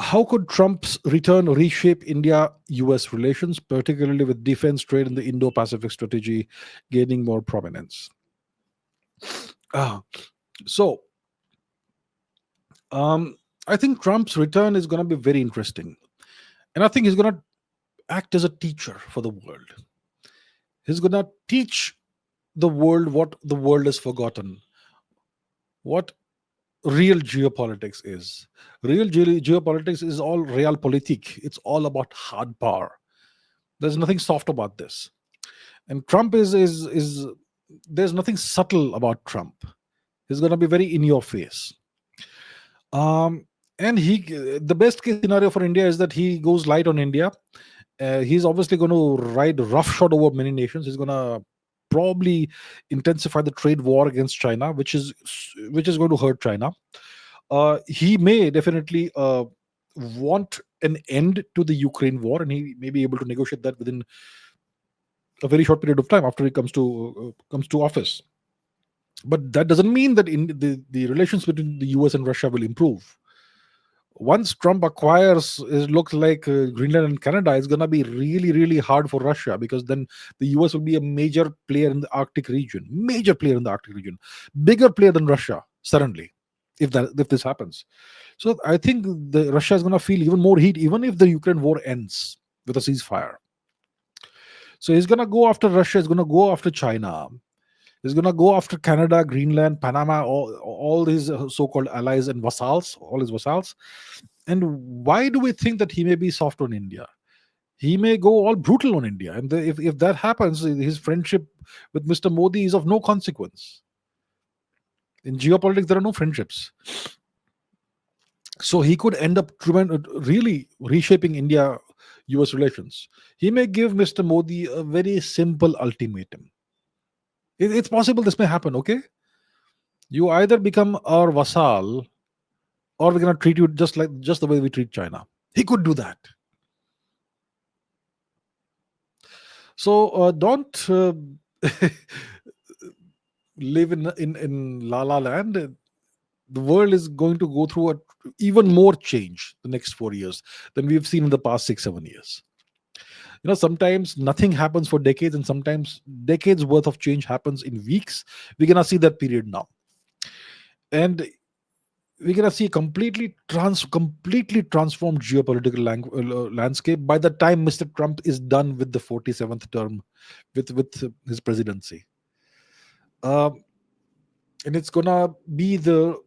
How could Trump's return reshape India-US relations, particularly with defense, trade, and the Indo-Pacific strategy gaining more prominence? Ah, so um, I think Trump's return is going to be very interesting, and I think he's going to act as a teacher for the world. He's going to teach the world what the world has forgotten, what real geopolitics is. Real geopolitics is all realpolitik. It's all about hard power. There's nothing soft about this. And Trump is there's nothing subtle about Trump. He's going to be very in your face. Um, and the best case scenario for India is that he goes light on India. He's obviously going to ride roughshod over many nations. He's going to probably intensify the trade war against China, which is going to hurt China. He may definitely want an end to the Ukraine war, and he may be able to negotiate that within a very short period of time after he comes to office. But that doesn't mean that in the relations between the US and Russia will improve. Once Trump acquires, it looks like Greenland and Canada, it's going to be really, really hard for Russia, because then the US will be a major player in the Arctic region, bigger player than Russia suddenly, if this happens. So I think the Russia is going to feel even more heat, even if the Ukraine war ends with a ceasefire. So he's going to go after Russia. He's going to go after China. He's going to go after Canada, Greenland, Panama, all his so-called allies and vassals, all his vassals. And why do we think that he may be soft on India? He may go all brutal on India. And if that happens, his friendship with Mr. Modi is of no consequence. In geopolitics, there are no friendships. So he could end up really reshaping India-US relations. He may give Mr. Modi a very simple ultimatum. It's possible this may happen, okay? You either become our vassal, or we're going to treat you just the way we treat China. He could do that. So don't live in La La Land. The world is going to go through even more change the next 4 years than we've seen in the past 6-7 years. Sometimes nothing happens for decades, and sometimes decades worth of change happens in weeks. We're gonna see that period now, and we're gonna see a completely transformed geopolitical landscape by the time Mr. Trump is done with the 47th term, with his presidency. And it's gonna be the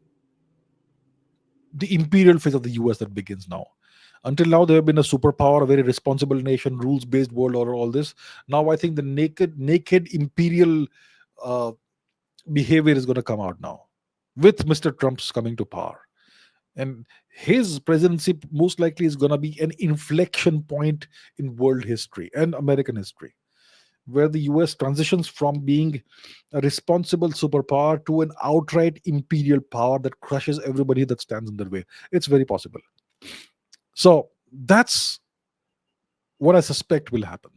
imperial phase of the US that begins now. Until now, they have been a superpower, a very responsible nation, rules-based world order, all this. Now, I think the naked imperial uh, behavior is going to come out now with Mr. Trump's coming to power. And his presidency most likely is going to be an inflection point in world history and American history, where the US transitions from being a responsible superpower to an outright imperial power that crushes everybody that stands in their way. It's very possible. So that's what I suspect will happen.